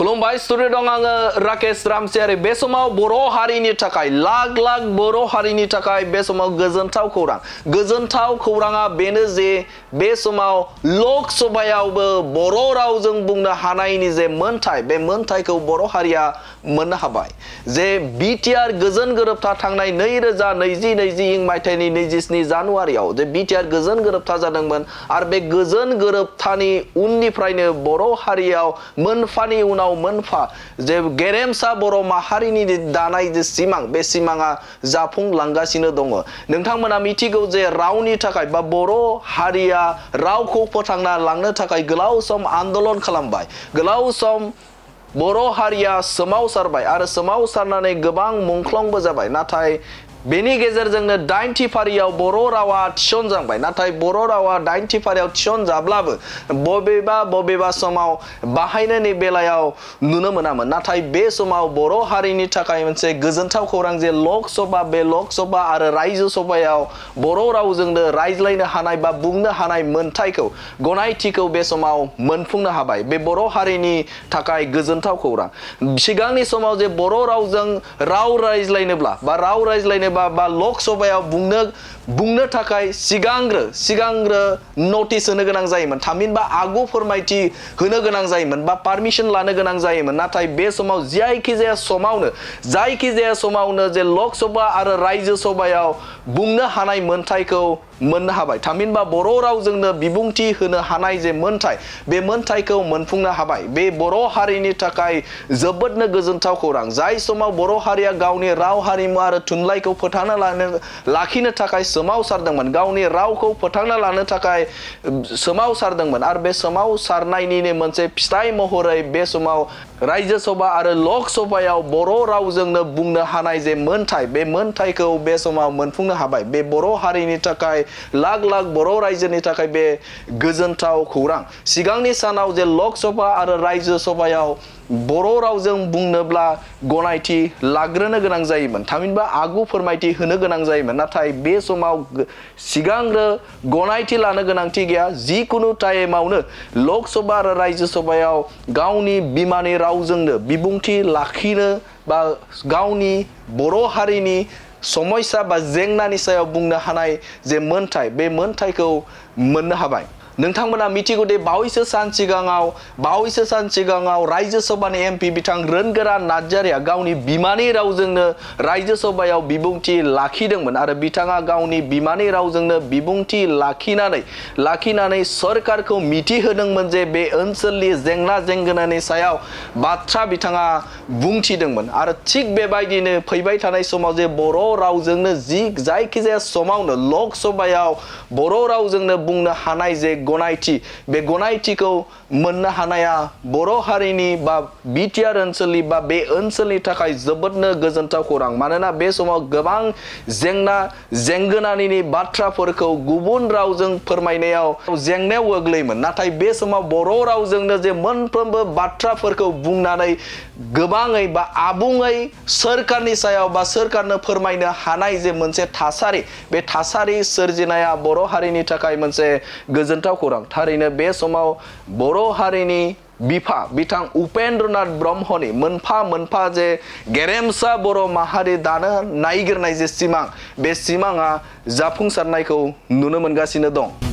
खुलुमबाय स्टुडिअ दं आङो राकेश रामसियारि बे समाव बर' हारिनि थाखाय लाख लाख बर' हारिनि थाखाय बे समाव गोजोनथाव खौराङा बेनो जे बे समाव लक सभायावबो बर' रावजों बुंनो हानायनि जे मोनथाय बे मोनथायखौ बर' हारिया मोननो हाबाय जे बिटिआर गोजोन गोरोबथा थांनाय 2020 मायथाइनि 27 जानुवारियाव जे बिटिआर गोजोन गोरोबथा जादोंमोन आरो बे गोजोन गोरोबथानि उननिफ्रायनो बर' हारियाव मोनफानि उनाव मोनफा जे गेरेमसा बर' माहारिनि दानाय जे सिमां बे सिमाङा जाफुंलांगासिनो दङ। नोंथांमोना मिथिगौ जे रावनि थाखाय बा बर' हारिया रावखौ फोथांना लांनो थाखाय गोलाव सम आन्दोलन खालामबाय, गोलाव सम बर' हारिया सोमावसारबाय आरो सोमावसारनानै गोबां मुंख्लंबो जाबाय। नाथाय बेनि गेजेरजोंनो 8थि फारियाव बर' रावा थिसनजाबाय। नाथाय बर' रावा 8थि फारियाव थिसनजाब्लाबो बबेबा समाव बाहायनायनि बेलायाव नुनो मोनामोन। नाथाय बे समाव बर' हारिनि थाखाय मोनसे गोजोनथाव खौरां जे लक सभा बे लक सभा आरो रायजो सभायाव बर' रावजोंनो रायज्लायनो हानाय बा बुंनो हानाय मोनथायखौ गनायथिखौ बे समाव मोनफुंनो हाबाय। बे बर' हारिनि थाखाय गोजोनथाव खौरां। सिगांनि समाव जे बर' रावजों राव रायज्लायनोब्ला बा लक सभायाव बुंनो थाखाय सिगांग्रो नटिस होनो गोनां जायोमोन, थामहिनबा आगु फोरमायथि होनो गोनां जायोमोन बा पारमिशन लानो गोनां जायोमोन। नाथाय बे समाव जायखिजाया समावनो जे लक सभा आरो रायजो सभायाव बुंनो हानाय मोनथायखौ मोननो हाबाय। थामहिनबा बर' रावजोंनो बिबुंथि होनो हानाय जे मोनथाय बे मोनथायखौ मोनफुंनो हाबाय। बे बर' हारिनि थाखाय जोबोदनो गोजोनथाव खौरां। जाय समाव बर' हारिया गावनि राव हारिमु आरो थुनलाइखौ फोथांना लाखिनो थाखाय सोमावसारदोंमोन, गावनि रावखौ फोथांना लानो थाखाय सोमावसारदोंमोन आरो बे सोमावसारनायनिनो मोनसे फिथाइ महरै बे समाव रायजो सभा आरो लक सभायाव बर' रावजोंनो बुंनो हानाय जे मोनथाय बे मोनथायखौ बे समाव मोनफुंनो हाबाय। बे बर' हारिनि थाखाय लाख लाख बर' रायजोनि थाखाय बे गोजोनथाव खौरां। सिगांनि सानाव जे लक सभा आरो रायजो सभायाव बर' रावजों बुंनोब्ला गनायथि लाग्रोनो गोनां जायोमोन, थामहिनबा आगु फोरमायथि होनो गोनां जायोमोन। नाथाय बे समाव सिगांग्रो गनायथि लानो गोनांथि गैया। जिकुनु टाइमावनो लक सभा आरो रायजो सभायाव गावनि बिमानि रावजोंनो बिबुंथि लाखिनो बा गावनि बर' हारिनि समस्या बा जेंनानि सायाव बुंनो हानाय जे मोनथाय बे मोनथायखौ मोननो हाबाय। नोंथांमोना मिथिगौ दे बावैसो सान सिगाङाव रायजो सभानि एमपि बिथां रोनगोरा नार्जारिया गावनि बिमानि रावजोंनो रायजो सभायाव बिबुंथि लाखिदोंमोन आरो बिथाङा गावनि बिमानि रावजोंनो बिबुंथि लाखिनानै सरकारखौ मिथिहोदोंमोन जे बे ओनसोलनि जेंना जेंगोनानि सायाव बाथ्रा बिथाङा बुंथिदोंमोन। आरो थिग बेबायदिनो फैबाय थानाय समाव जे बर' रावजोंनो जायखिजाया समावनो लक सभायाव बर' रावजोंनो बुंनो हानाय जे गनायथि बे गनायथिखौ मोननो हानाया बर' हारिनि बा बिटिआर ओनसोलनि बा बे ओनसोलनि थाखाय जोबोदनो गोजोनथाव खौरां। मानोना बे समाव गोबां जेंगोनानि बाथ्राफोरखौ गुबुन रावजों फोरमायनायाव जेंनायाव गोग्लैयोमोन। नाथाय बे समाव बर' रावजोंनो जे मोनफ्रोमबो बाथ्राफोरखौ बुंनानै गोबाङै बा आबुङै सोरखारनि सायाव बा सोरखारनो फोरमायनो हानाय जे मोनसे थासारि बे थासारि सोरजिनाया बर' हारिनि थाखाय मोनसे गोजोनथाव खौरां। थारैनो बे समाव बर' हारिनि बिफा बिथां उपेन्द्रनाथ ब्रह्मनि मोनफा जे गेरेमसा बर' माहारि दानो नागिरनाय जे सिमां बे सिमाङा जाफुंसारनायखौ नुनो मोनगासिनो दं।